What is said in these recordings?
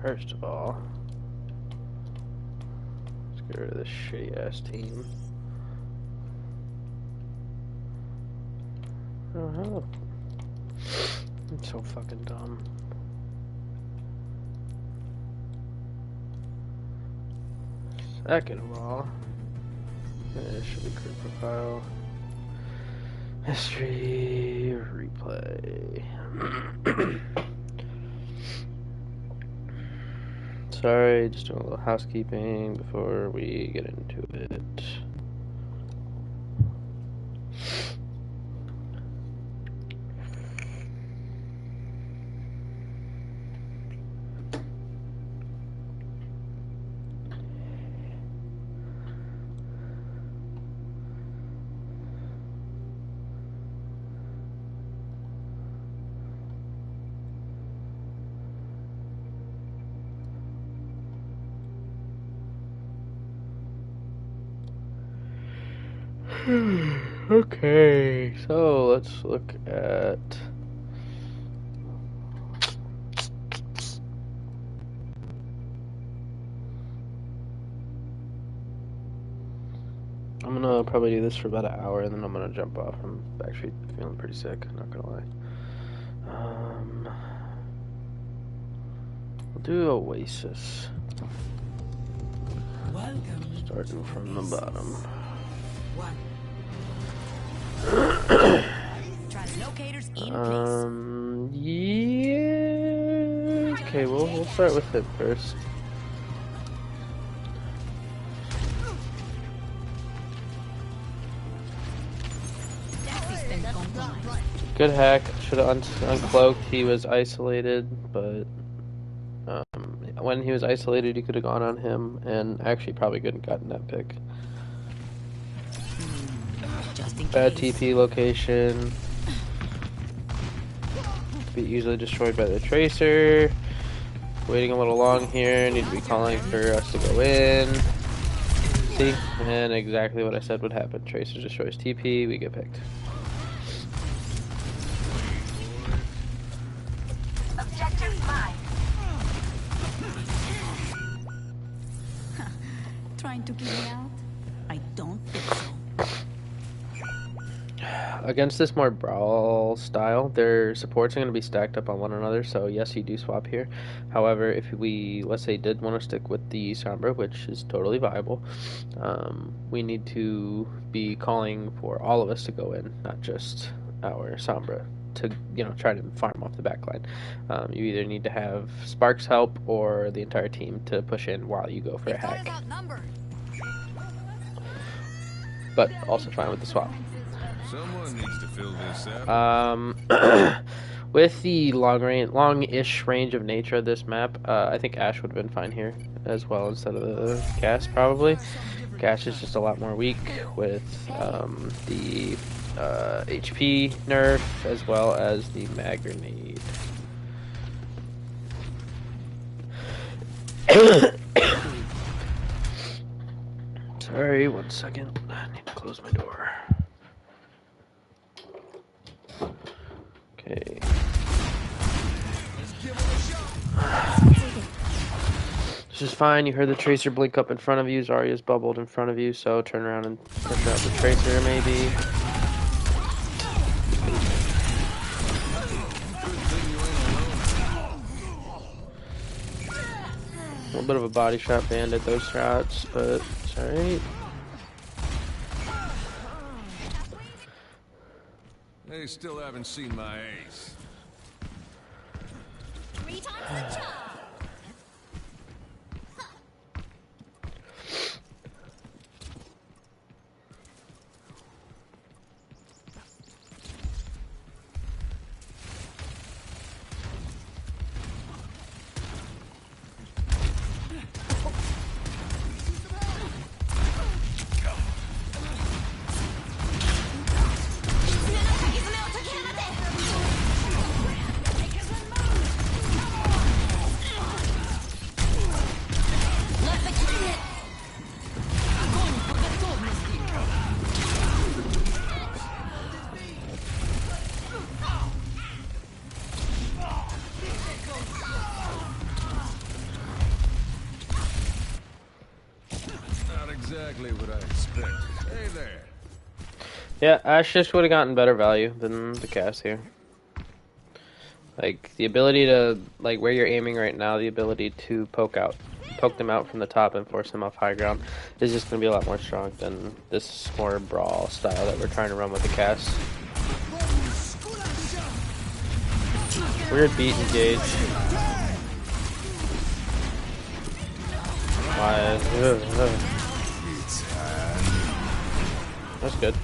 First of all, let's get rid of this shitty ass team. Oh hell. I'm so fucking dumb. Second of all, this should be crew profile. History, replay. Sorry, just doing a little housekeeping before we get into it. Okay, so let's look at I'm gonna probably do this for about an hour and then I'm gonna jump off. I'm actually feeling pretty sick, not gonna lie. We'll do Oasis. Starting from the bottom. Yeah. Okay, we'll start with it first. Good hack. Should have uncloaked. He was isolated, but when he was isolated, you could have gone on him, and actually probably couldn't gotten that pick. Bad TP location. Be easily destroyed by the tracer. Waiting a little long here. Need to be calling for us to go in. See? And exactly what I said would happen. Tracer destroys TP. We get picked. Objective mine. Trying to keep me out? I don't think so. Against this more brawl style, their supports are going to be stacked up on one another, so yes, you do swap here. However, if we, let's say, did want to stick with the Sombra, which is totally viable, we need to be calling for all of us to go in, not just our Sombra, to, you know, try to farm off the backline. You either need to have Sparks help or the entire team to push in while you go for a hack. But also fine with the swap. Someone needs to fill this out. With the long-ish range of nature of this map, I think Ashe would have been fine here as well instead of the Gas probably. Gas is just a lot more weak with the HP nerf as well as the mag grenade. Sorry, 1 second. I need to close my door. Okay. This is fine. You heard the tracer blink up in front of you. Zarya's bubbled in front of you, so turn around and push out the tracer maybe. A little bit of a body shot band at those shots, but it's alright. They still haven't seen my ace. 3 times the job. exactly what I expected. Hey there. Yeah, Ash just would have gotten better value than the cast here. Like, the ability to, like, where you're aiming right now, the ability to poke them out from the top and force them off high ground is just going to be a lot more strong than this more brawl style that we're trying to run with the cast. Weird beat engage. Why? That's good.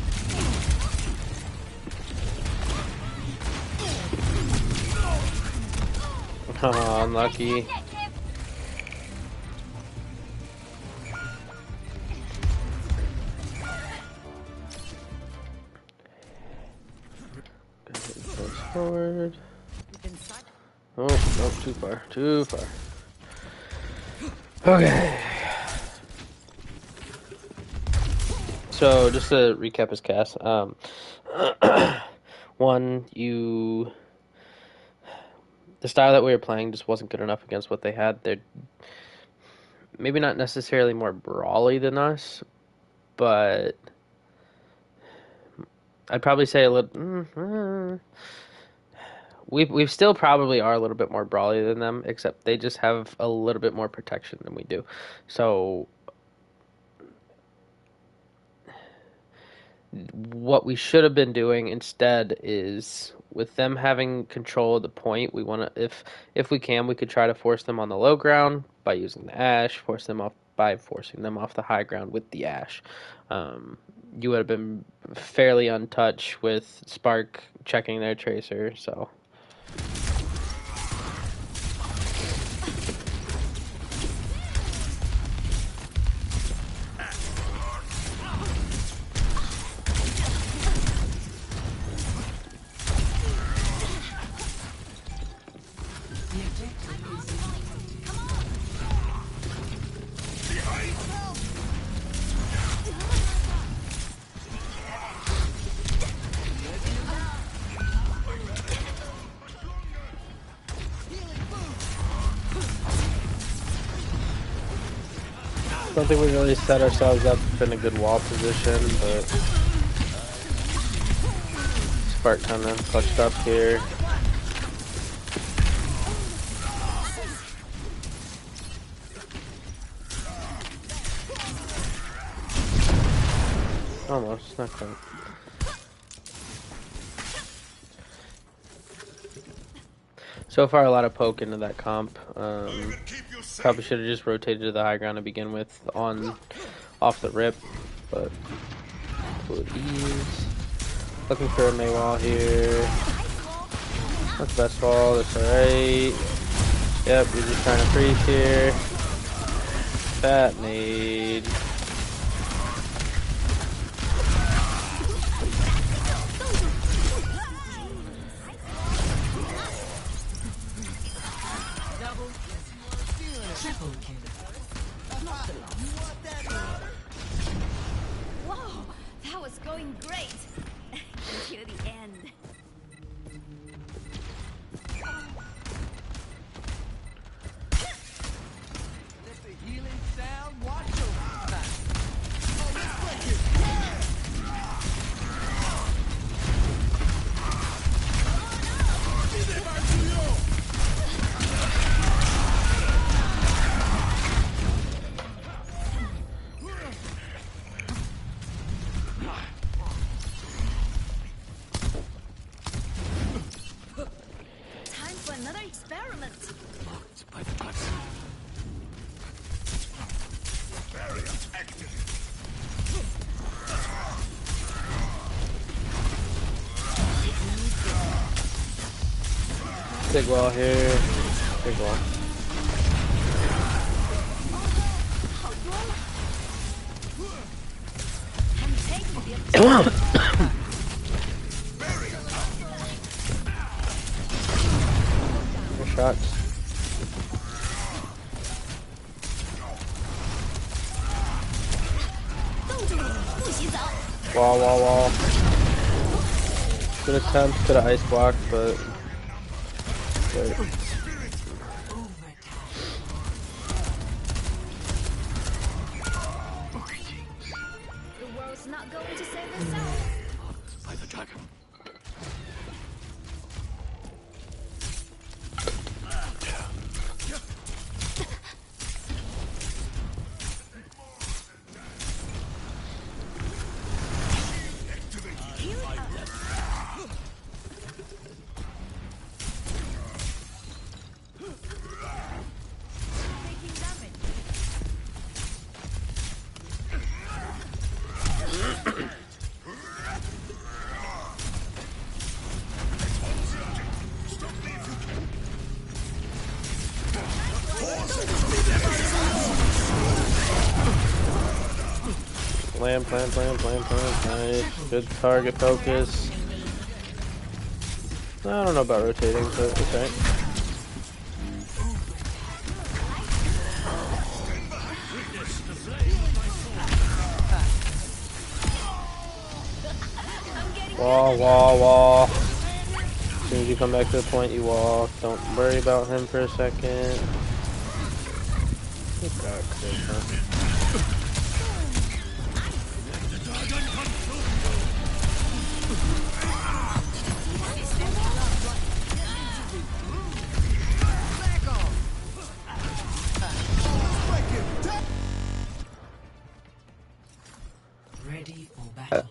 Oh, unlucky. Forward. Oh, no, too far. Too far. Okay. So, just to recap his cast, one, the style that we were playing just wasn't good enough against what they had. They're maybe not necessarily more brawly than us, but I'd probably say a little. We still probably are a little bit more brawly than them, except they just have a little bit more protection than we do. So what we should have been doing instead is, with them having control of the point, we want to, if we can, we could try to force them on the low ground by using the Ash, force them off by forcing them off the high ground with the Ash. You would have been fairly untouched with Spark checking their Tracer, so. I don't think we really set ourselves up in a good wall position, but Spark kind of clutched up here. Almost, not quite. So far, a lot of poke into that comp. Probably should have just rotated to the high ground to begin with off the rip, but with ease. Looking for a May wall here. Not the best wall, that's alright. Yep, we're just trying to freeze here. Fat nade. Whoa, that was going great until the end. Let the healing sound watch over. Time for another experiment. Blocked by the cuts. Barriers active. Big wall here. Big wall. I'm taking the Come on! Good shots. Wall, wall, wall. Good attempt, could have ice blocked, but. Plan. Nice. Good target focus. I don't know about rotating, but it's right. Wall. As soon as you come back to the point, you walk. Don't worry about him for a second. Good God, Chris, huh? Ready for battle.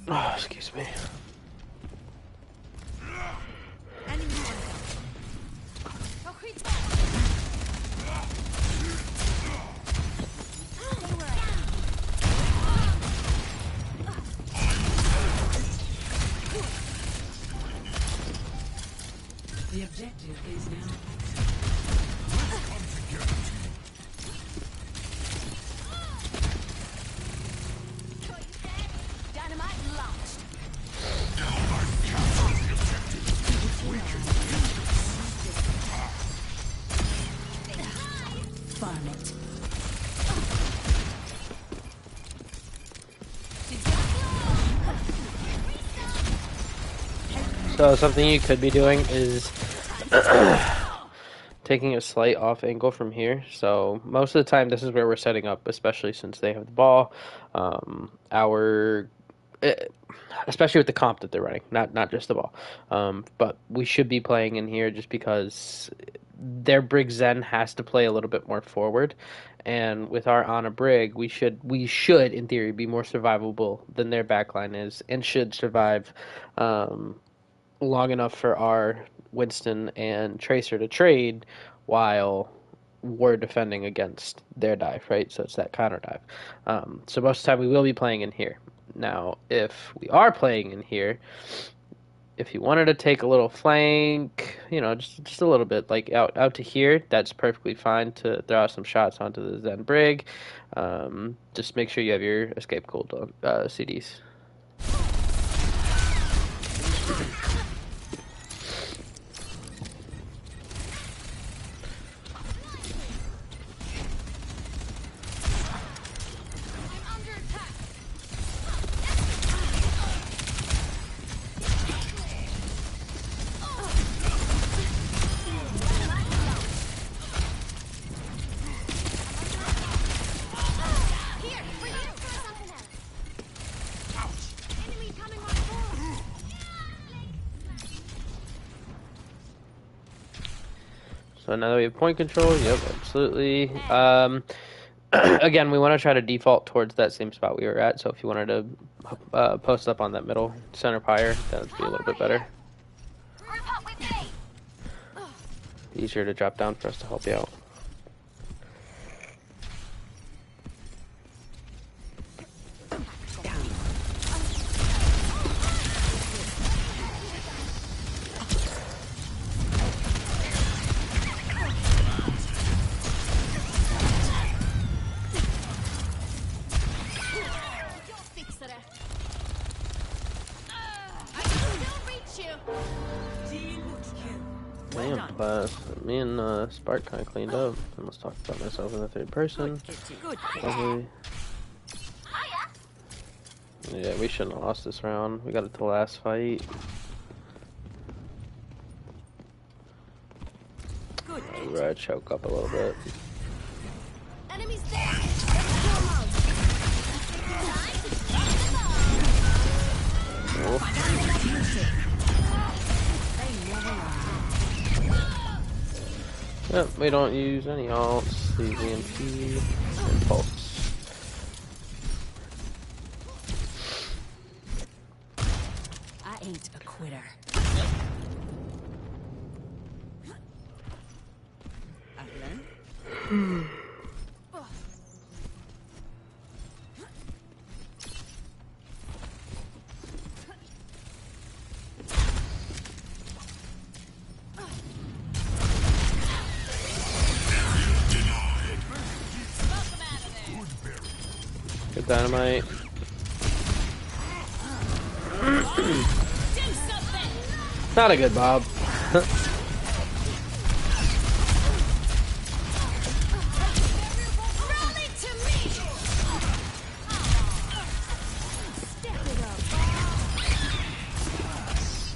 Oh, excuse me. The objective is now. Dynamite launched. Farm it. So something you could be doing is taking a slight off angle from here. So most of the time this is where we're setting up, especially since they have the ball. Especially with the comp that they're running, not just the ball. But we should be playing in here just because their Brig Zen has to play a little bit more forward. And with our Ana Brig, we should in theory be more survivable than their backline is, and should survive long enough for our Winston and Tracer to trade while we're defending against their dive, right? So it's that counter dive. So most of the time we will be playing in here. Now, if we are playing in here, if you wanted to take a little flank, just a little bit, like out to here, that's perfectly fine to throw out some shots onto the Zen Brig. Just make sure you have your escape cooldown CDs. So now that we have point control, yep, absolutely. Again, we want to try to default towards that same spot we were at. So if you wanted to post up on that middle center pyre, that would be a little bit better. Easier to drop down for us to help you out. Me and Spark kind of cleaned up. I almost talked about myself in the third person. Lovely. Yeah, we shouldn't have lost this round. We got it to the last fight. We're gonna choke up a little bit. Enemies there. Yep, we don't use any alts, the EMP, and pulse. I ain't a quitter. Dynamite. Not a good Bob. Rally to me. Step it up.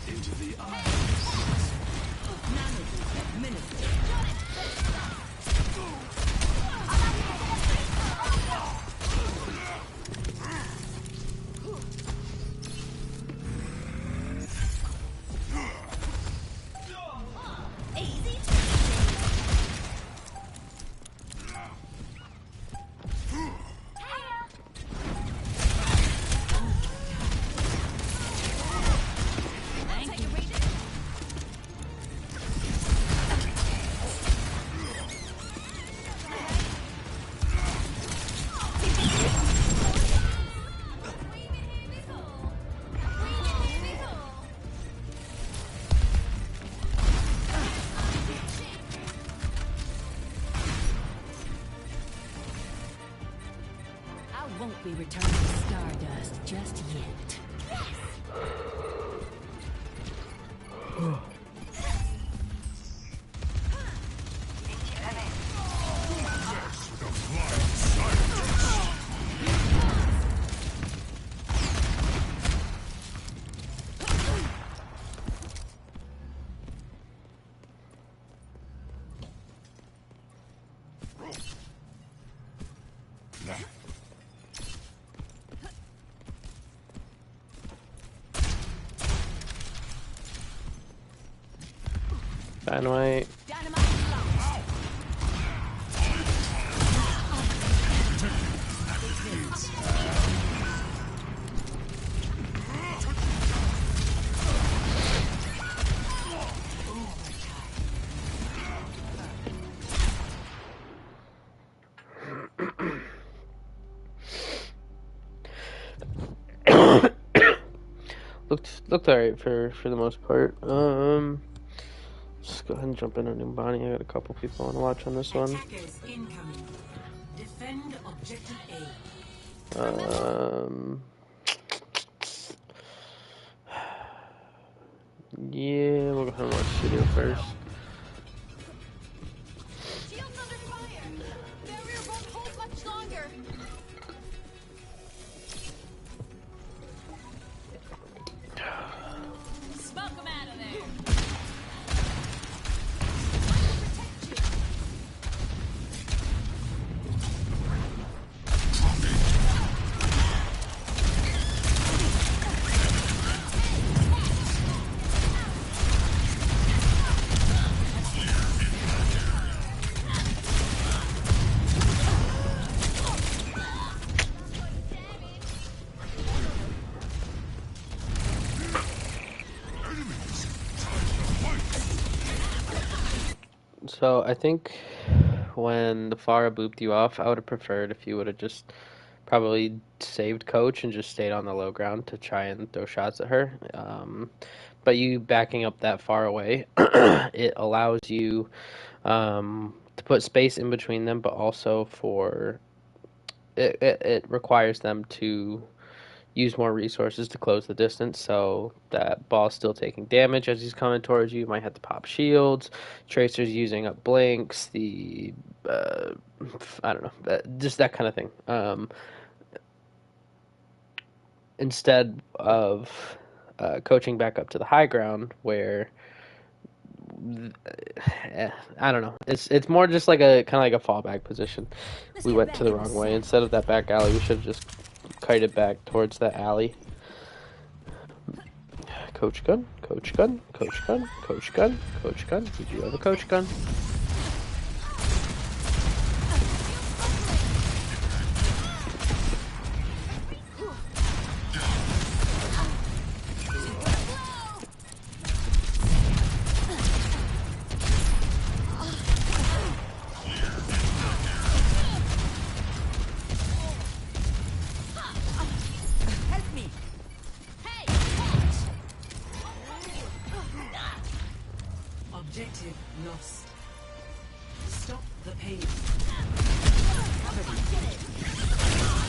Into the eye. Easy. Thank you. I won't be returning to Stardust just yet. Dynamite. Looked alright for the most part. Let's go ahead and jump in on Numbani. I got a couple people I want to watch on this one. Attackers incoming. Defend objective A. Yeah, we'll go ahead and watch Studio first. Shields under fire. Barrier won't hold much longer. Smoke him out of there. So I think when the Pharah booped you off, I would have preferred if you would have just probably saved Coach and just stayed on the low ground to try and throw shots at her. But you backing up that far away, it allows you to put space in between them, but also for it requires them to use more resources to close the distance, so that ball's still taking damage as he's coming towards you. You might have to pop shields. Tracer's using up blinks. I don't know, just that kind of thing. Instead of coaching back up to the high ground, where I don't know, it's more just like a kind of like a fallback position. We went to the wrong way. Instead of that back alley, we should have just kited back towards that alley. Coach gun, coach gun, coach gun, coach gun, coach gun. Did you have a coach gun? Objective lost. Stop the pain.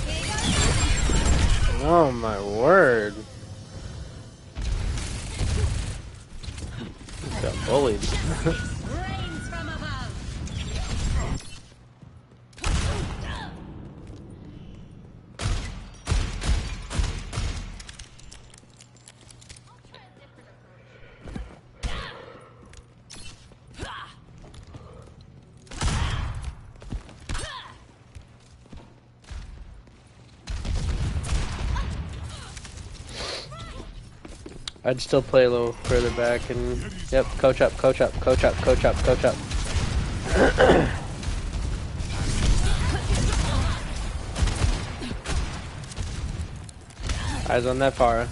Here you go. Oh my word. Got bullied. Rains from above. I'd still play a little further back and yep, coach up, coach up, coach up, coach up, coach up. Eyes on that Pharah.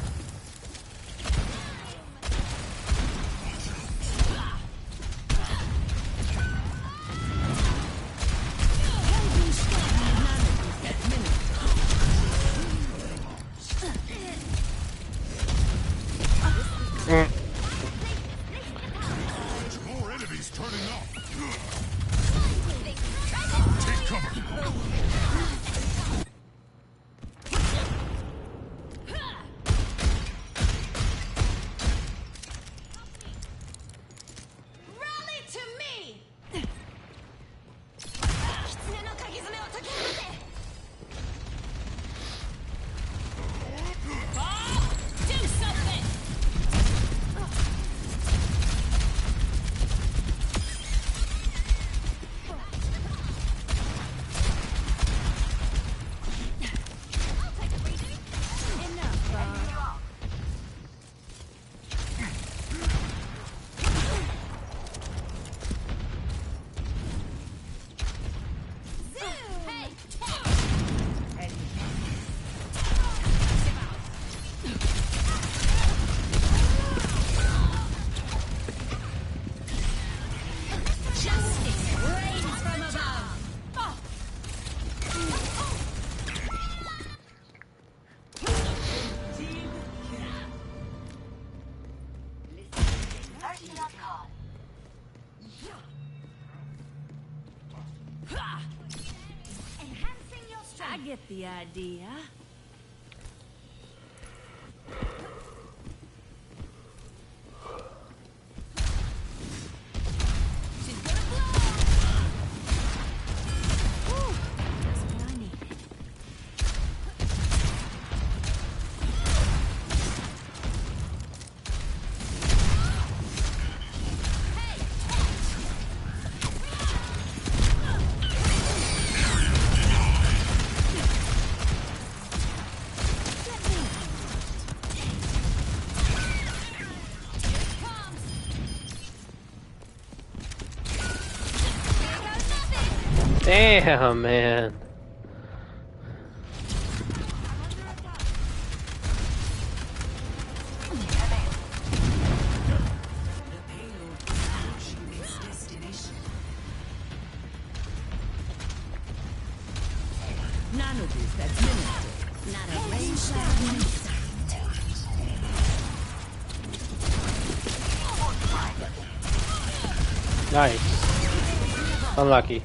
More enemies turning up. Take cover. Rally to me. Bob, do something. Enough, Bob. Hey! Justice reigns from above. Enhancing your strength. I get the idea. She's gonna blow. Whew, that's what I needed. Damn, man. The payload is approaching its destination. Nanoboost administered. Not a rain shot in sight. Nice. Unlucky.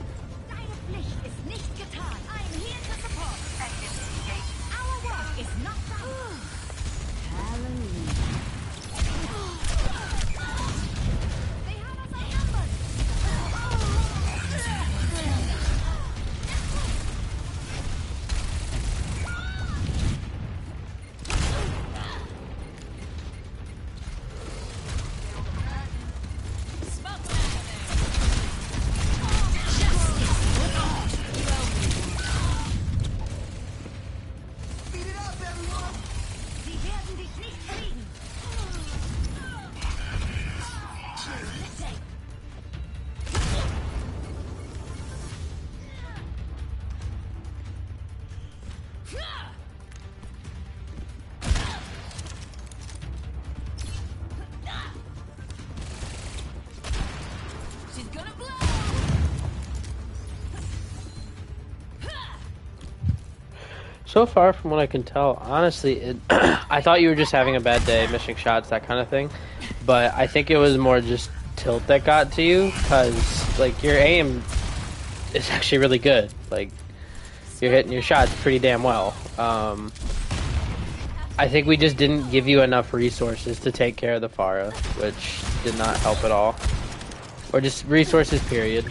Deine Pflicht ist nicht getan. I'm here to support. Our work is not done. Hallelujah. They have us outnumbered. Beat it up, everyone! Sie werden dich nicht kriegen. She's gonna blow. So far, from what I can tell, honestly, I thought you were just having a bad day, missing shots, that kind of thing. But I think it was more just tilt that got to you, because, like, your aim is actually really good. Like, you're hitting your shots pretty damn well. I think we just didn't give you enough resources to take care of the Pharah, which did not help at all. Or just resources, period.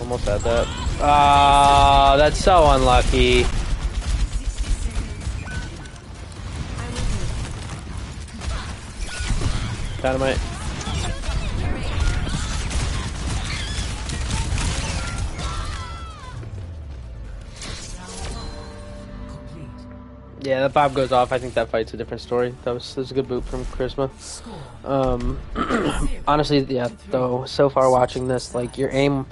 Almost had that. Ah, that's so unlucky. Dynamite. Yeah, that Bob goes off. I think that fight's a different story. That was a good boot from Charisma. Honestly, yeah, though, so far watching this, like, your aim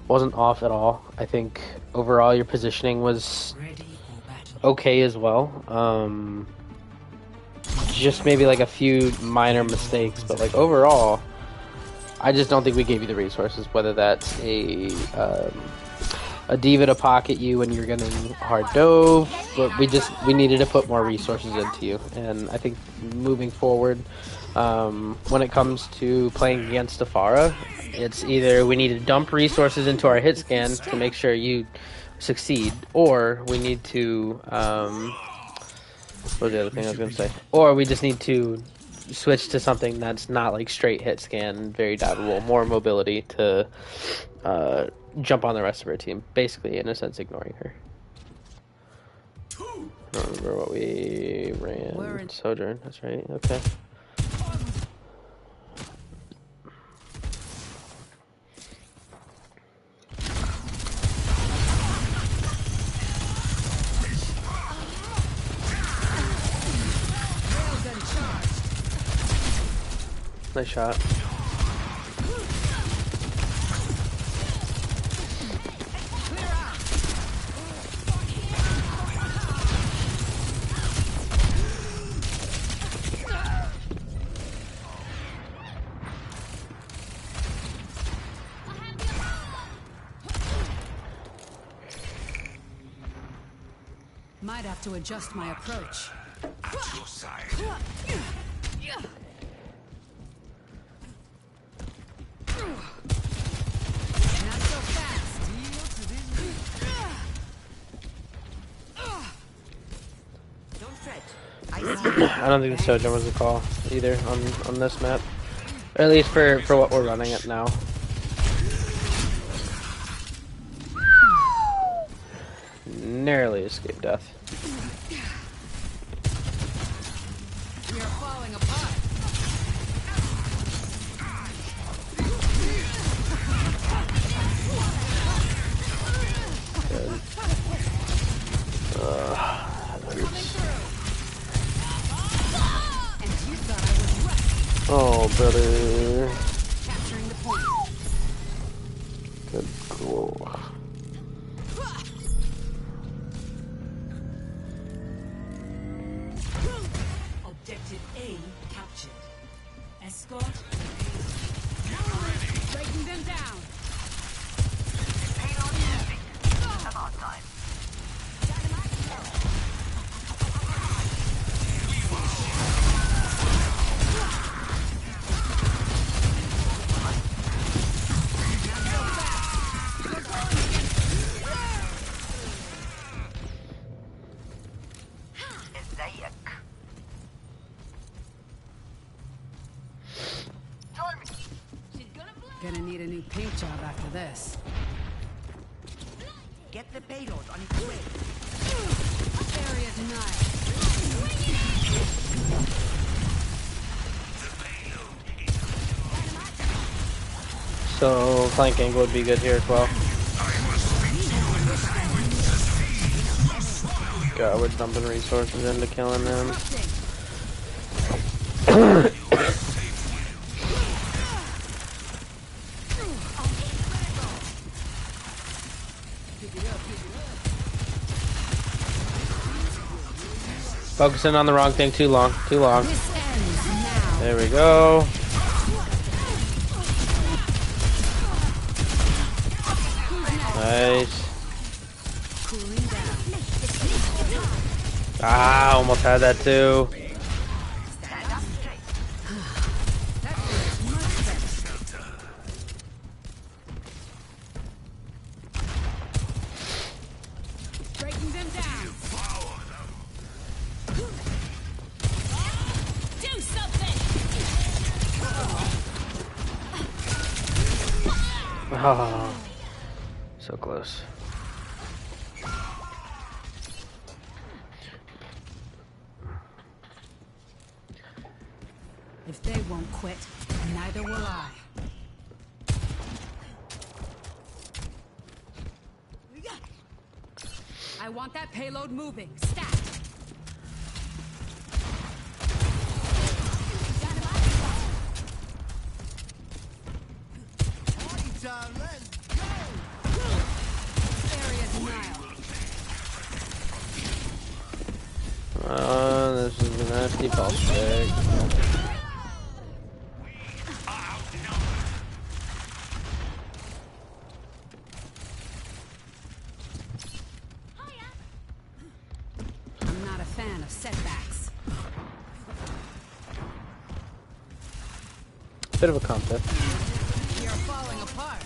wasn't off at all. I think overall your positioning was okay as well. Just maybe like a few minor mistakes, but like overall, I just don't think we gave you the resources, whether that's a diva to pocket you when you're getting hard dove, but we needed to put more resources into you. And I think moving forward, when it comes to playing against the Pharah, it's either we need to dump resources into our hit scan to make sure you succeed, or we need to what was the other thing I was going to say? Or we just need to switch to something that's not like straight hit scan, very diveable, more mobility to jump on the rest of her team. Basically, in a sense, ignoring her. I don't remember what we ran. Sojourn, that's right. Okay. Nice shot. Might have to adjust my approach. At your side. Not so fast. Don't fret. I don't think the Sojourn was a call either on this map, or at least for what we're running it now. Narrowly escaped death. We are falling apart. Good. That hurts. And you thought I was right. Oh, brother. Capturing the point. Good goal. Objective A captured. Escort. Breaking them down. Gonna need a new paint job after this. Get the payload on its way. Area denied. So flank angle would be good here as well. God, we're dumping resources into killing them. Focusing on the wrong thing too long. Too long. This ends now. There we go. Nice. Cooling down. Ah, almost had that too. That feels much better. Oh, so close. If they won't quit, neither will I. I want that payload moving. Stat. Party time, let's Area denial. This is a nasty pulse stick. I'm not a fan of setbacks. Bit of a contest. You're falling apart.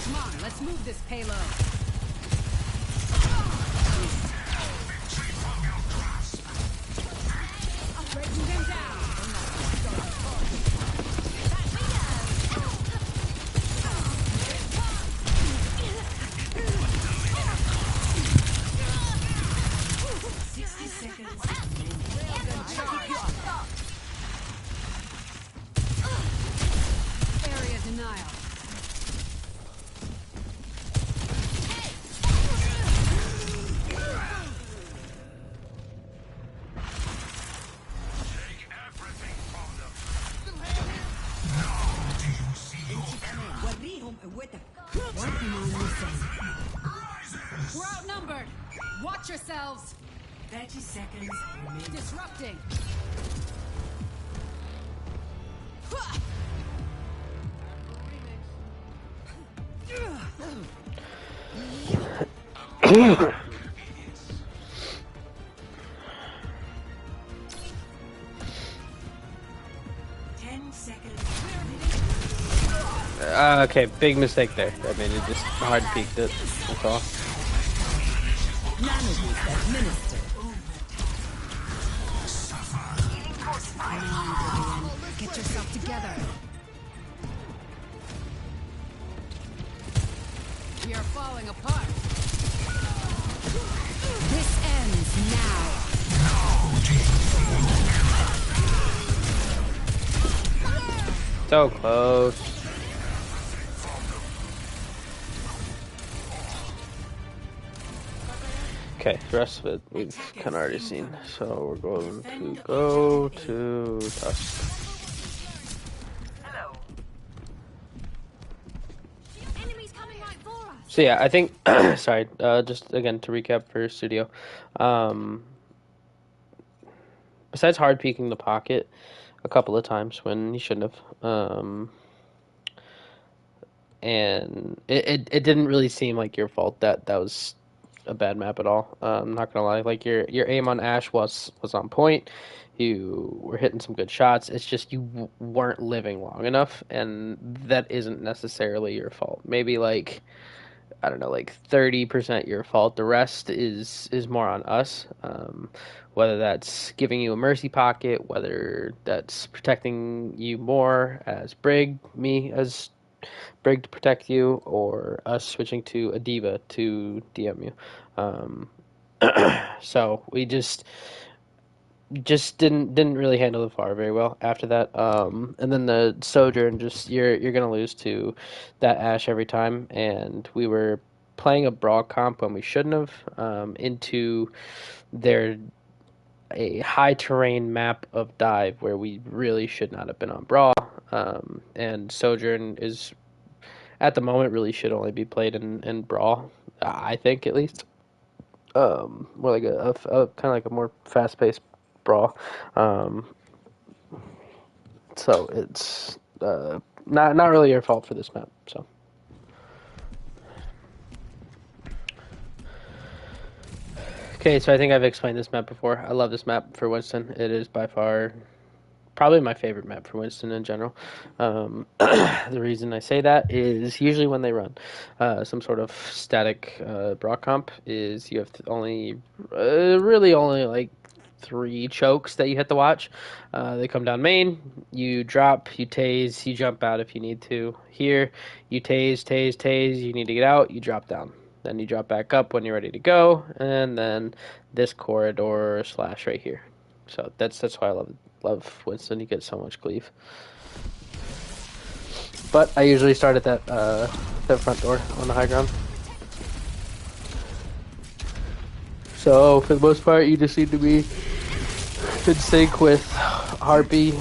Come on, let's move this payload. Breaking them down. Area denial. What am I missing? We're outnumbered. Watch yourselves. 30 seconds remaining. Disrupting. Okay, big mistake there. I mean, it just hard peeked it. That's all. Get yourself together. We are falling apart. This ends now. So close. Okay, the rest of it we've kind of already seen. So we're going to go to Tusk. Enemies coming right for us. So yeah, I think, sorry, just again to recap for Studio. Besides hard peeking the pocket a couple of times when he shouldn't have, and it didn't really seem like your fault that was a bad map at all. I'm not gonna lie, like your aim on Ash was on point. You were hitting some good shots. It's just you weren't living long enough, and that isn't necessarily your fault. Maybe like I don't know, like 30% your fault. The rest is more on us. Whether that's giving you a mercy pocket, whether that's protecting you more as Brig, me as Brig to protect you, or us switching to a diva to DM you. So we just didn't really handle the far very well after that. And then the Sojourn, just you're gonna lose to that Ash every time, and we were playing a brawl comp when we shouldn't have, into their a high terrain map of dive where we really should not have been on brawl. And Sojourn is at the moment really should only be played in brawl, I think at least. More like a kind of like a more fast paced brawl. So it's not really your fault for this map. So Okay, so I think I've explained this map before. I love this map for Winston. It is by far probably my favorite map for Winston in general. The reason I say that is usually when they run some sort of static Brock comp is you have to really only like 3 chokes that you have to watch. They come down main, you drop, you tase, you jump out if you need to. Here, you tase, you need to get out, you drop down. Then you drop back up when you're ready to go, and then this corridor slash right here. So that's why I love Winston. You get so much cleave. But I usually start at that front door on the high ground. So for the most part, you just need to be in sync with Happy,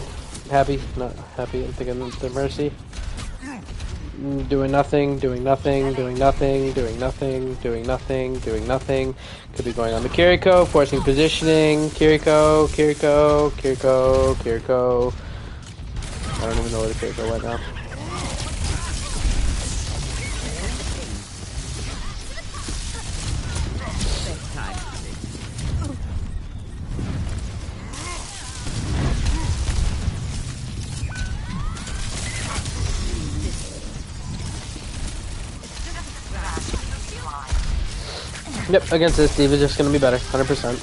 not Happy. I'm thinking the Mercy. Doing nothing. Could be going on the Kiriko, forcing positioning. Kiriko. I don't even know where the Kiriko went now. Yep, against this, D.Va's just gonna be better, 100%.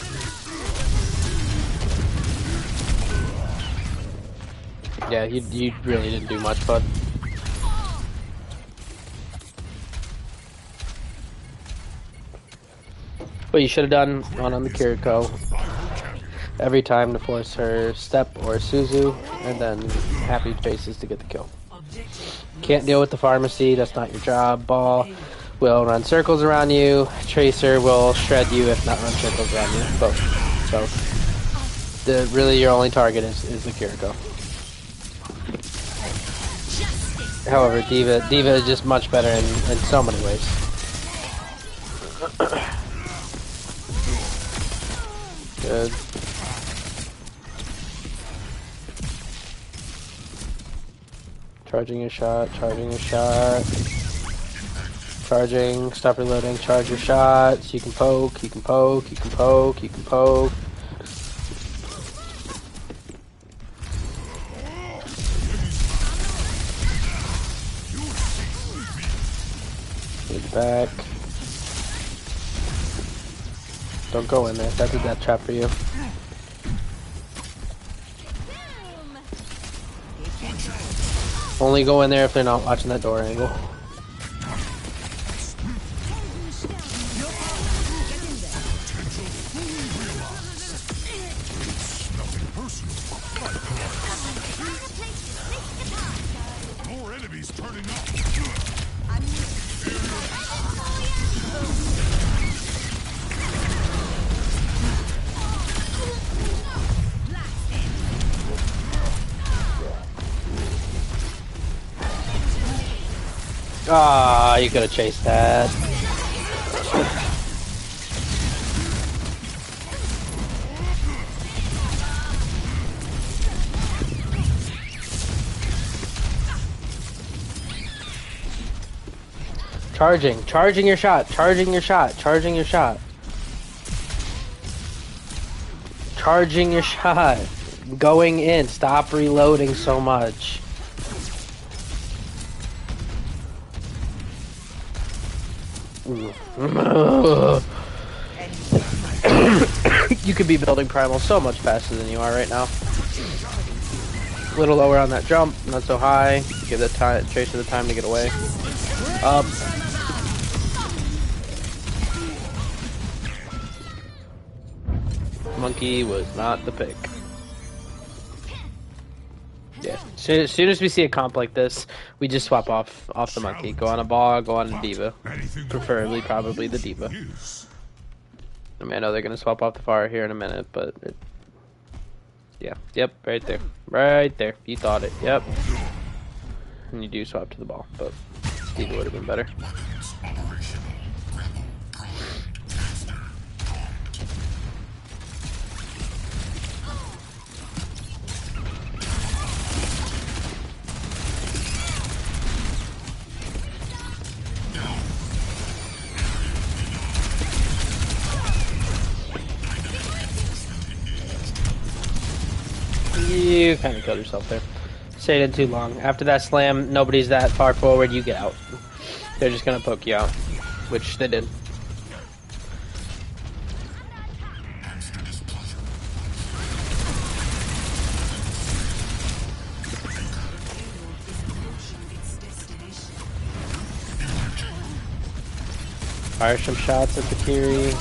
Yeah, you really didn't do much, bud. What you should have done on the Kiriko every time to force her step or Suzu, and then Happy chases to get the kill. Can't deal with the pharmacy, that's not your job. Ball will run circles around you. Tracer will shred you if not run circles around you. Both. So really your only target is the Kiriko. However, D.Va is just much better in so many ways. Good. Charging your shot. Charging, stop reloading, charge your shots. You can poke. Get back. Don't go in there. That's a death trap for you. Only go in there if they're not watching that door angle. Ah, you could have chased that. Charging your shot. Charging your shot. Going in. Stop reloading so much. You could be building primal so much faster than you are right now. A little lower on that jump, not so high. Give that Tracer the time to get away. Up. Monkey was not the pick. Yeah. As soon as we see a comp like this, we just swap off the monkey. Go on a ball, go on a D.Va. Preferably, probably the D.Va. I mean, I know they're gonna swap off the Pharah here in a minute, but yeah, yep, right there. You thought it, yep. And you do swap to the ball, but D.Va would have been better. You kind of killed yourself there. Stayed in too long. After that slam, nobody's that far forward. You get out. They're just gonna poke you out, which they did. Fire some shots at the Kiri.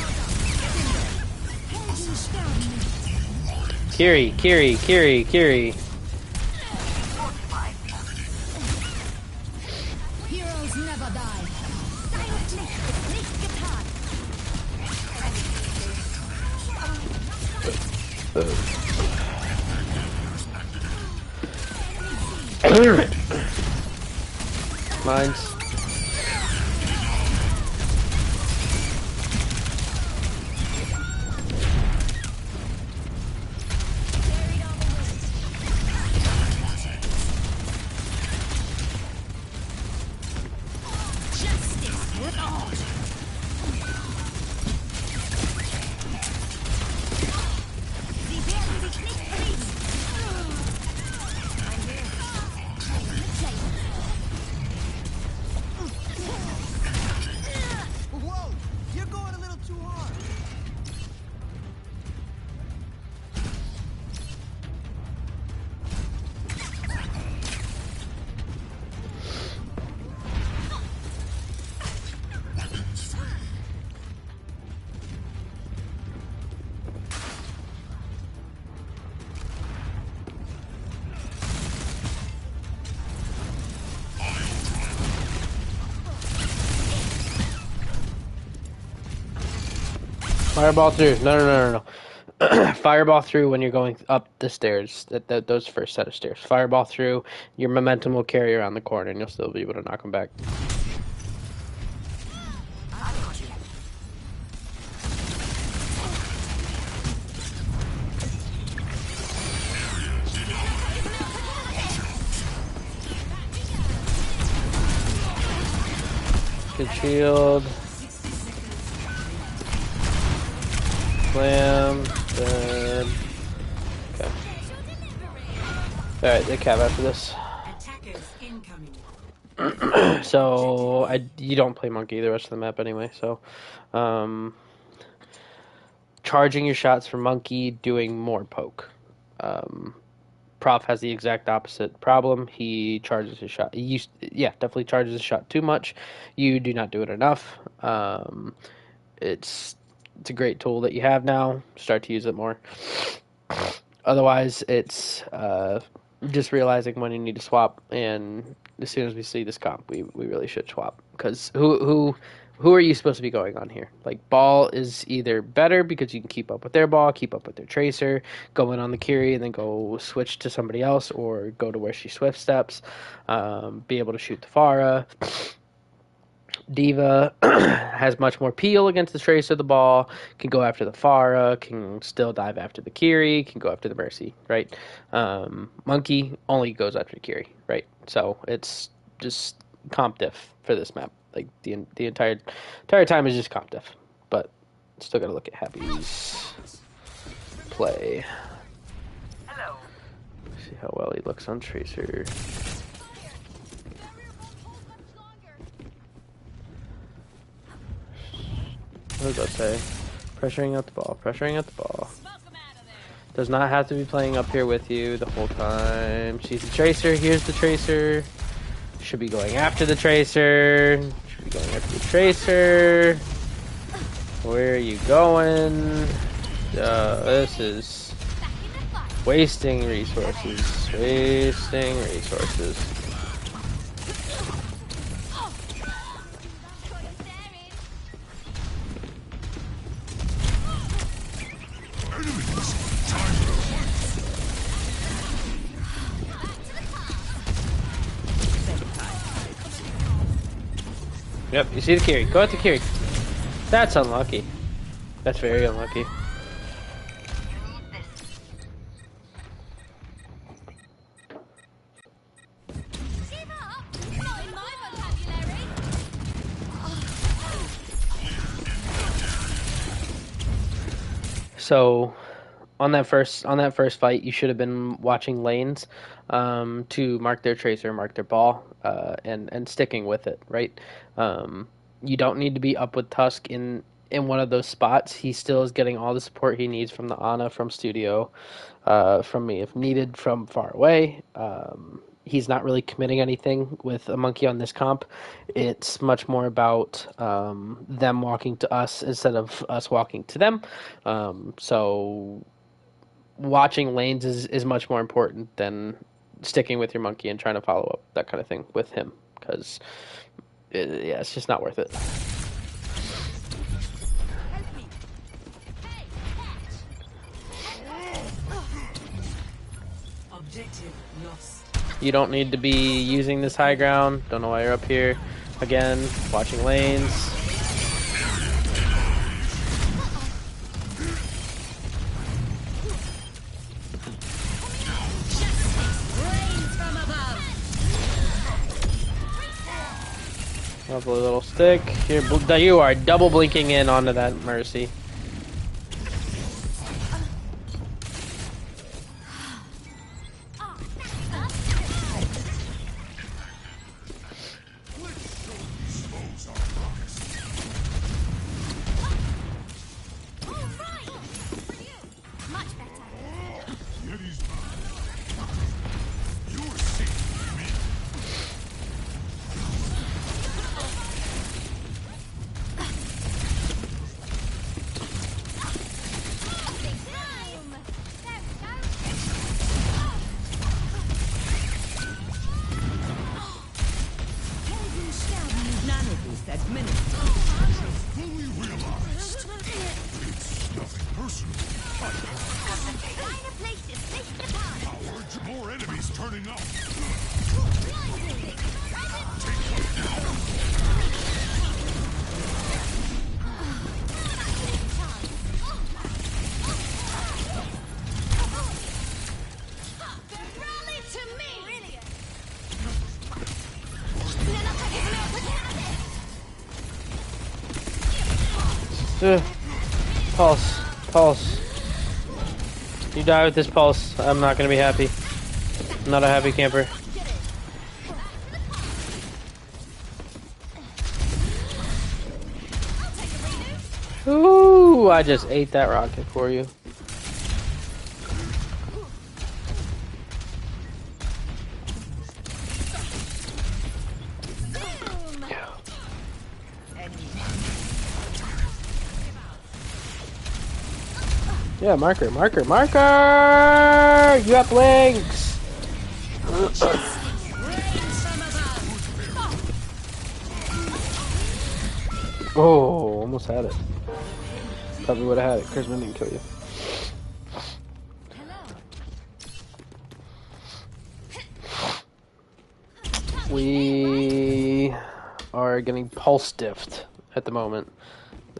Kiri. Heroes never die. Silent Licht ist nicht getan. Mines. Whoa! You're going a little too hard. Fireball through. No. Fireball through when you're going up the stairs. Those first set of stairs. Fireball through. Your momentum will carry around the corner, and you'll still be able to knock them back. Good shield. Slam. Dead. Okay. Alright, they cap after this. Attackers incoming. So, you don't play monkey the rest of the map anyway, so... charging your shots for monkey, doing more poke. Prof has the exact opposite problem. He charges his shot. Definitely charges his shot too much. You do not do it enough. It's a great tool that you have now. Start to use it more. Otherwise, it's just realizing when you need to swap. And as soon as we see this comp, we really should swap. Because who are you supposed to be going on here? Like, ball is either better because you can keep up with their ball, keep up with their tracer, go in on the Kiri and then go switch to somebody else, or go to where she swift steps, be able to shoot the Pharah. Diva has much more peel against the tracer of the ball, can go after the Pharah, can still dive after the Kiri, can go after the Mercy, right? Monkey only goes after the Kiri, right? So it's just comp diff for this map. Like, the entire time is just comp diff. But still gotta look at Happy's play. Hello. See how well he looks on tracer. What does that say? Pressuring out the ball. Pressuring out the ball. Does not have to be playing up here with you the whole time. She's the tracer. Here's the tracer. Should be going after the tracer. Should be going after the tracer. Where are you going? This is wasting resources. Wasting resources. Yep, you see the Kiri. Go at the Kiri. That's unlucky. That's very unlucky. So, on that first fight, you should have been watching lanes to mark their tracer, mark their ball, and sticking with it, right? You don't need to be up with Tusk in one of those spots. He still is getting all the support he needs from the Ana, from studio, from me if needed, from far away. He's not really committing anything with a monkey on this comp. It's much more about them walking to us instead of us walking to them. So watching lanes is much more important than sticking with your monkey and trying to follow up that kind of thing with him because yeah, it's just not worth it. Objective lost. You don't need to be using this high ground. Don't know why you're up here. Again, watching lanes. Lovely little stick. Here, you are double blinking in onto that Mercy. Pulse. You die with this pulse. I'm not gonna be happy. I'm not a happy camper. Ooh, I just ate that rocket for you. Yeah, marker! You have links! Oh, almost had it. Probably would have had it. Charisma didn't kill you. We are getting pulse diffed at the moment.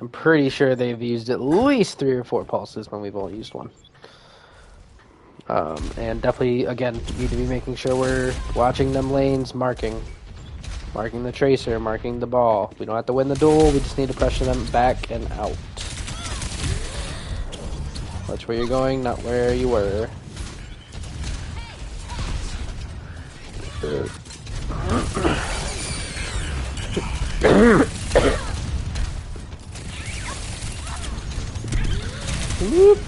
I'm pretty sure they've used at least 3 or 4 pulses when we've only used 1. And definitely, again, need to be making sure we're watching them lanes, marking the tracer, marking the ball. We don't have to win the duel, we just need to pressure them back and out. Watch where you're going, not where you were. Whoop.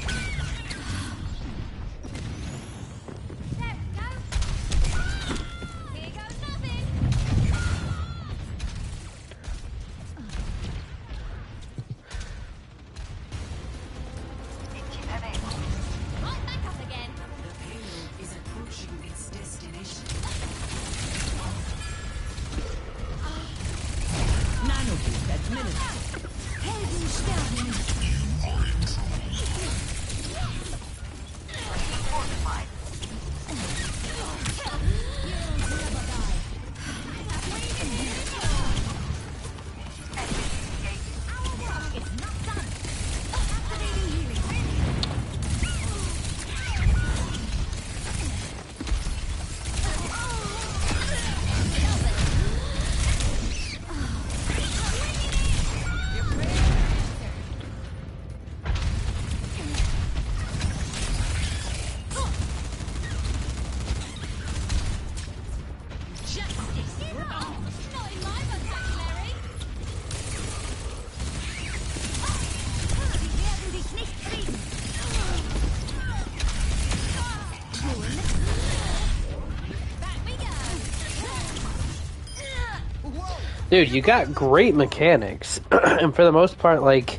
Dude, you got great mechanics, and for the most part, like,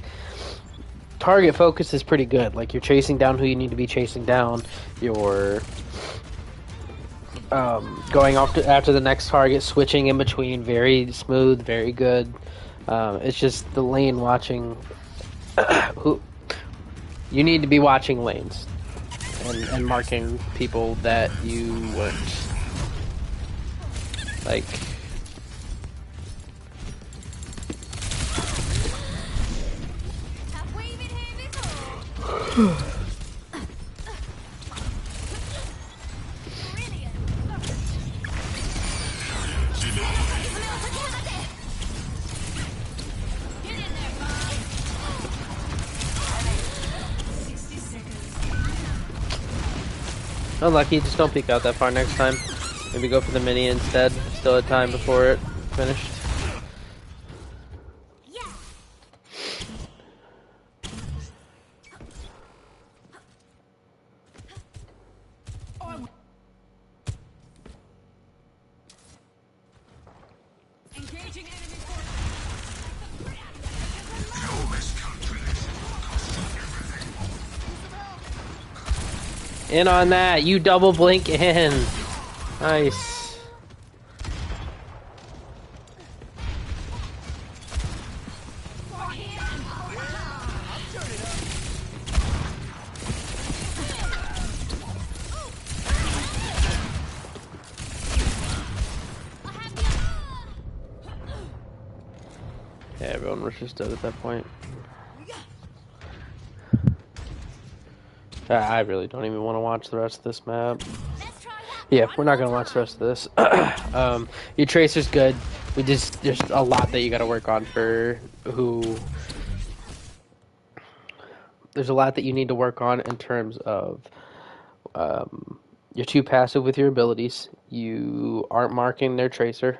target focus is pretty good. Like, you're chasing down who you need to be chasing down. You're going off after the next target, switching in between, very smooth, very good. It's just the lane watching. Who you need to be watching lanes and marking people that you weren't. Like. Have we been here before? Brilliant. Get in there, Bob. 60 seconds. Unlucky, just don't peek out that far next time. Maybe go for the mini instead. Still had time before it finished. Yeah. Engaging enemy forces. In on that, you double blink in. Nice. Yeah, everyone was just dead at that point. I really don't even want to watch the rest of this map. Let's try that. Yeah, we're not gonna watch the rest of this. Your tracer's good. There's a lot that you gotta work on for who. There's a lot that you need to work on in terms of you're too passive with your abilities. You aren't marking their tracer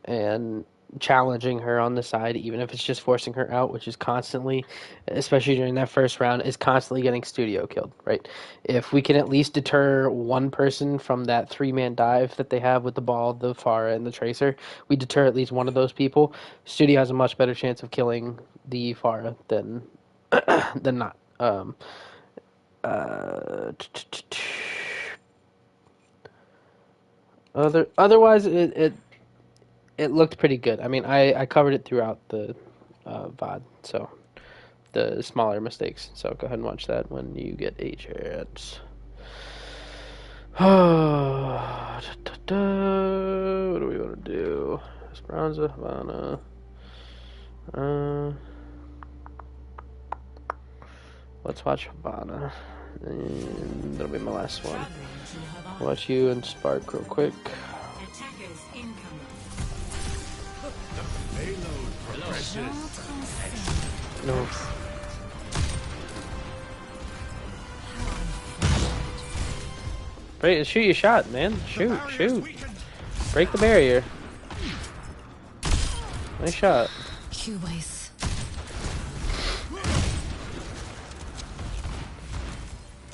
and challenging her on the side, even if it's just forcing her out, which is constantly, especially during that first round, is constantly getting studio killed, right? If we can at least deter one person from that 3-man dive that they have with the ball, the Pharah, and the tracer, we deter at least one of those people, studio has a much better chance of killing the Pharah than not. Otherwise, it looked pretty good. I mean, I covered it throughout the VOD, so the smaller mistakes. So go ahead and watch that when you get a chance. What do we want to do? Esperanza, Havana. Let's watch Havana. And that'll be my last one. Watch you and Spark real quick. Attackers incoming. No. Wait, shoot your shot, man. Shoot. Break the barrier. Nice shot. Cubase.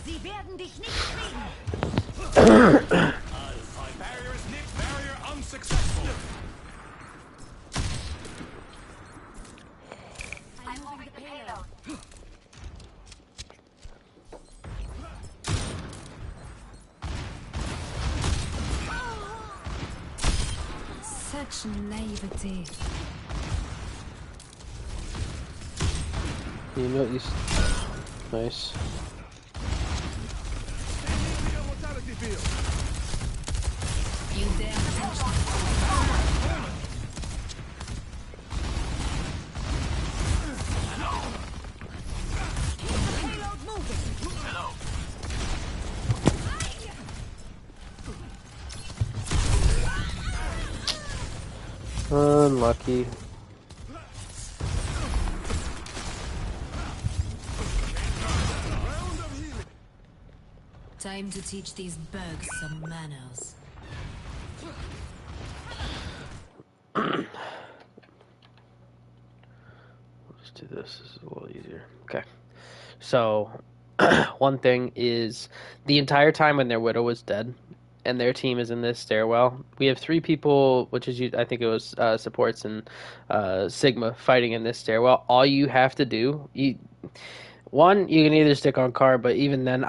Sie werden dich nicht kriegen. Barrier is nicked. Barrier unsuccessful. I'm moving the payload. Such naivety. You know you. Nice. You dare touch me. Payload moving. Unlucky. Time to teach these bugs some manners. Let's do this. This is a little easier. Okay. So, one thing is the entire time when their widow was dead, and their team is in this stairwell. We have three people, which is I think it was supports and Sigma fighting in this stairwell. All you have to do, one, you can either stick on card, but even then,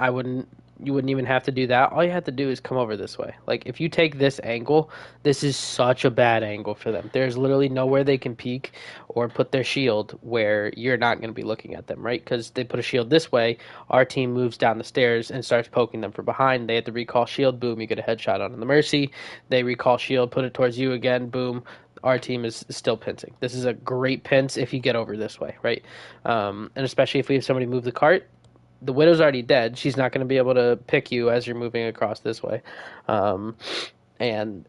you wouldn't even have to do that. All you have to do is come over this way. Like, if you take this angle, this is such a bad angle for them. There's literally nowhere they can peek or put their shield where you're not going to be looking at them, right? Because they put a shield this way, our team moves down the stairs and starts poking them from behind. They have to recall shield, boom, you get a headshot on the Mercy. They recall shield, put it towards you again, boom, our team is still pincing. This is a great pinch if you get over this way, right? And especially if we have somebody move the cart, the Widow's already dead. She's not going to be able to pick you as you're moving across this way. And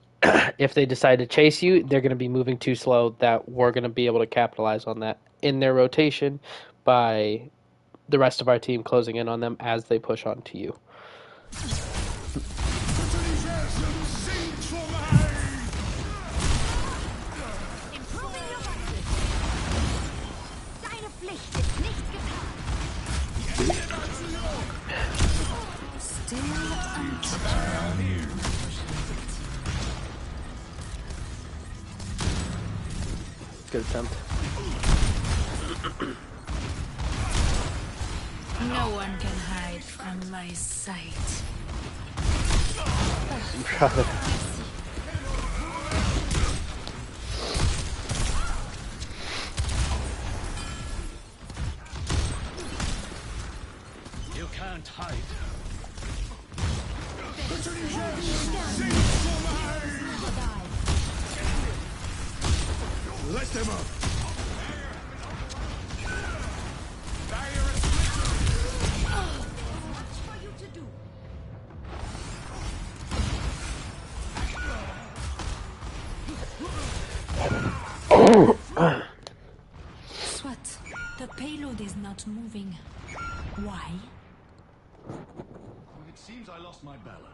if they decide to chase you, they're going to be moving too slow that we're going to be able to capitalize on that in their rotation by the rest of our team closing in on them as they push on to you. Improving your body. Deine Pflicht ist nicht getan. Still untouched. Good attempt. No one can hide from my sight. You can't hide. Let them up. For you to do. Swat, the payload is not moving. Why? It seems I lost my balance.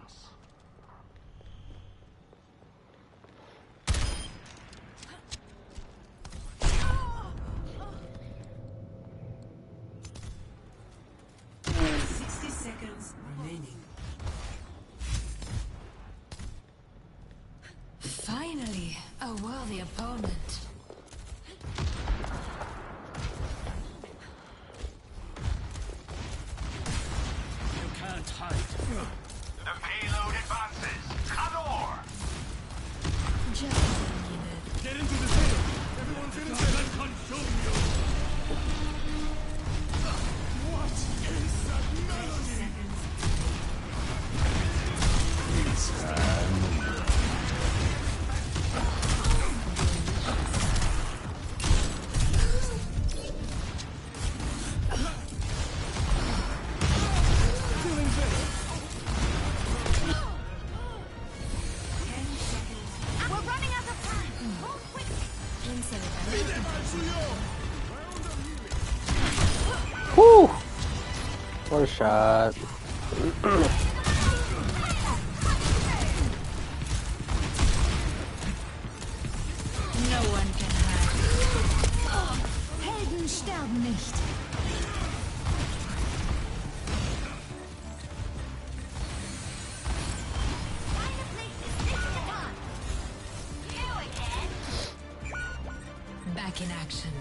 Seconds remaining. Finally, a worthy opponent. You can't hide. The payload advances. Cador! Just what I needed. Get into the city. Everyone's in there. Let's consume you. What is that melody? We're running out of time. Move quickly. Whew! What a shot. No one can hide. Helden sterben nicht. Deine Pflicht ist nicht getan. You again. Back in action.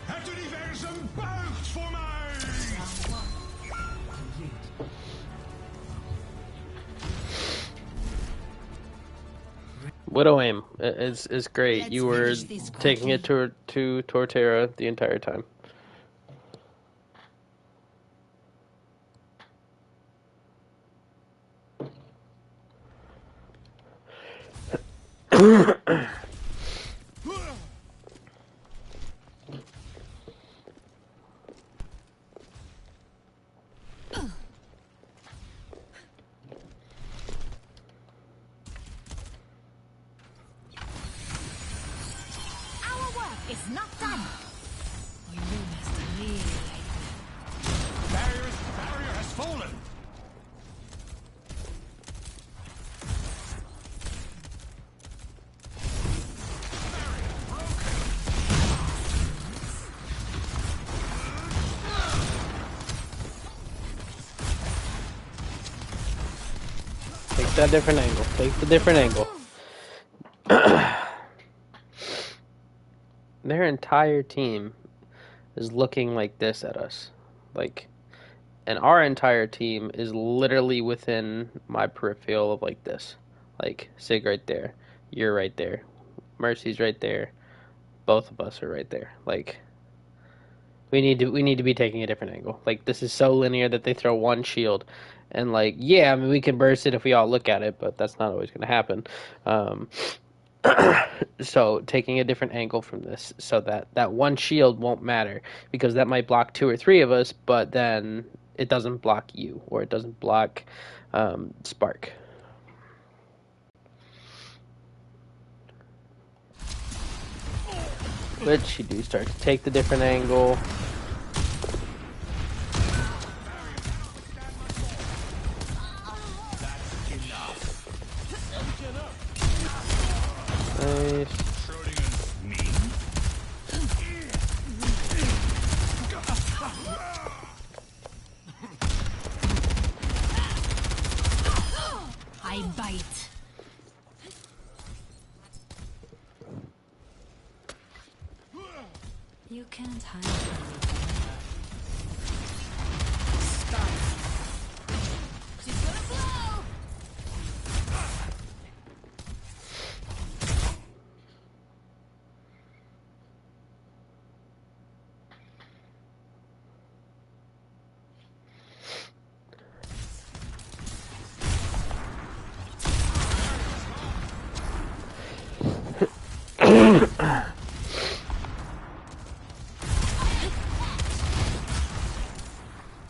Het universum buigt voor mij! Widow aim is great. Let's You were finish this taking it to Torterra the entire time. Our work is not done. Oh, you must really like Barrier has fallen! that different angle. Take the different angle. Their entire team is looking like this at us. Like, and our entire team is literally within my peripheral of like this. Like, Sig right there. You're right there. Mercy's right there. Both of us are right there. Like, we need to be taking a different angle. Like, this is so linear that they throw one shield, and like, yeah, I mean, we can burst it if we all look at it, but that's not always going to happen. So taking a different angle from this, so that that one shield won't matter, because that might block 2 or 3 of us, but then it doesn't block you, or it doesn't block Spark. Which you do start to take the different angle. Nice. I bite. You can't hide from me. She's gonna blow!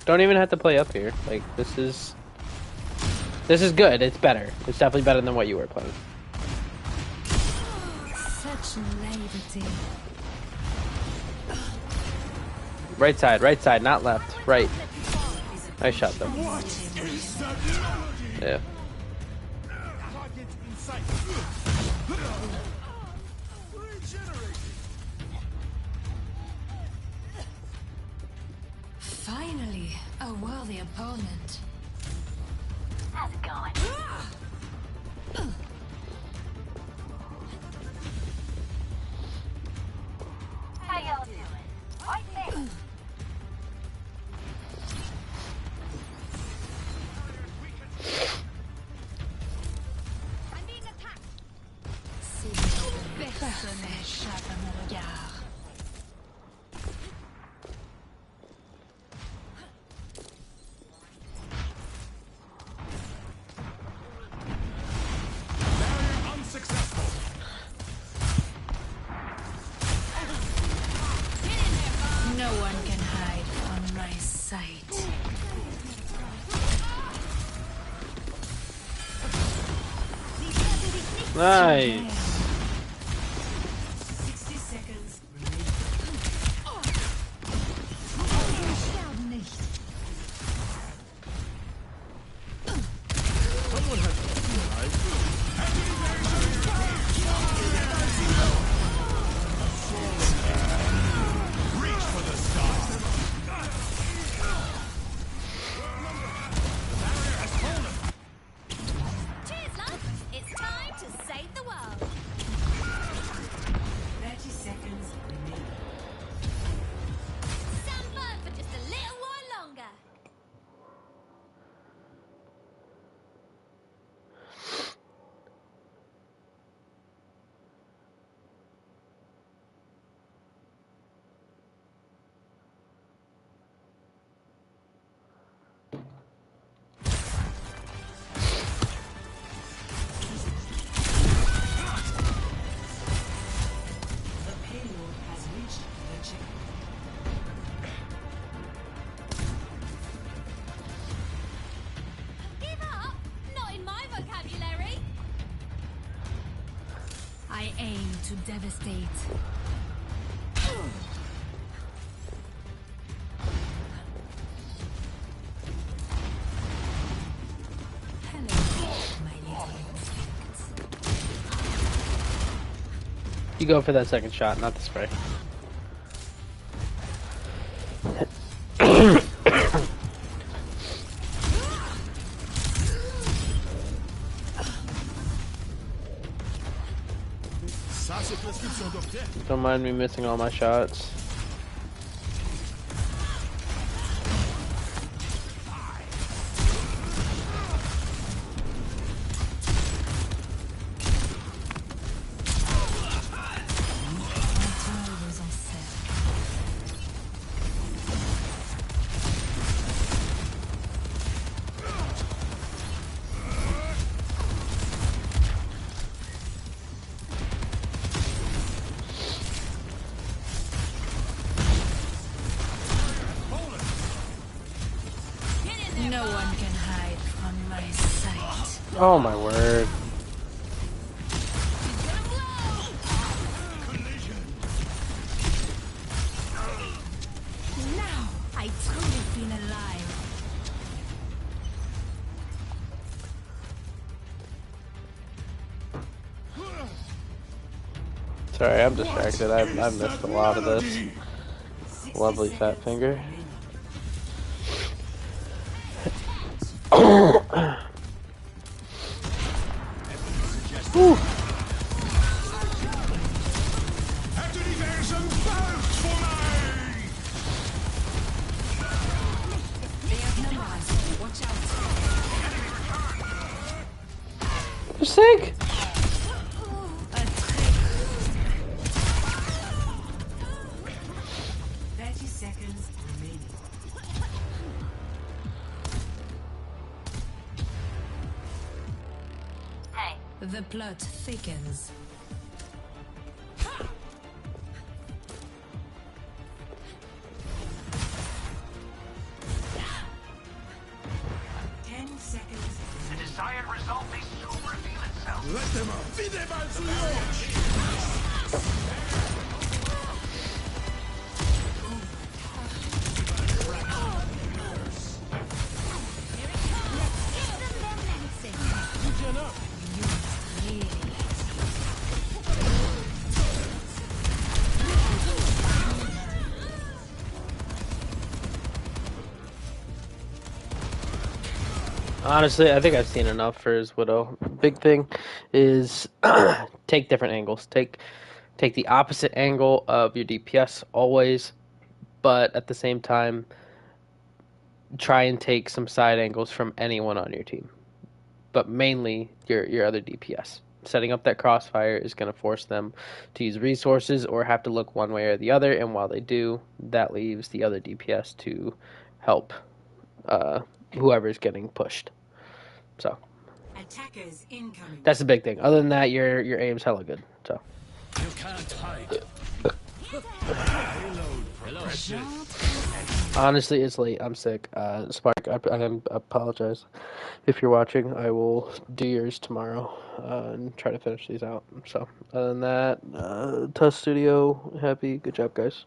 Don't even have to play up here. Like, this is good. It's better. It's definitely better than what you were playing. Such naivety. Right side, not left. Right. Nice shot though. Yeah. Finally, a worthy opponent. How's it going? How y'all doing? Right there. I'm being attacked. Personne n'échappe à mon regard. No one can hide from my sight. Nice. 60 seconds. Sterben nicht. Cheers, love. It's time to save the world. 30 seconds remaining. Stand firm for just a little while longer. The payload has reached the checkpoint. Give up? Not in my vocabulary. I aim to devastate. Hello, my little insects. You go for that second shot, not the spray. Don't mind me missing all my shots. No one can hide from my sight. Oh my word. Now I truly feel alive. Sorry, I'm distracted. I missed a lot of this. Lovely fat finger. Whew. Hebt u diverse buigt voor mij? Watch out. You're sick. A trick. 30 seconds remaining. The plot thickens. 10 seconds. The desired result may soon reveal itself. Let them out. Wie dem mal zu Jod. Honestly, I think I've seen enough for his Widow. Big thing is take different angles. Take the opposite angle of your DPS always, but at the same time, try and take some side angles from anyone on your team, but mainly your other DPS. Setting up that crossfire is going to force them to use resources or have to look one way or the other, and while they do, that leaves the other DPS to help whoever's getting pushed. So Attackers incoming. that's the big thing. Other than that, your aim's hella good. So You can't hide. honestly, it's late. I'm sick. Spark, I apologize if you're watching. I will do yours tomorrow and try to finish these out. So other than that, Tuss Studio, happy. Good job, guys.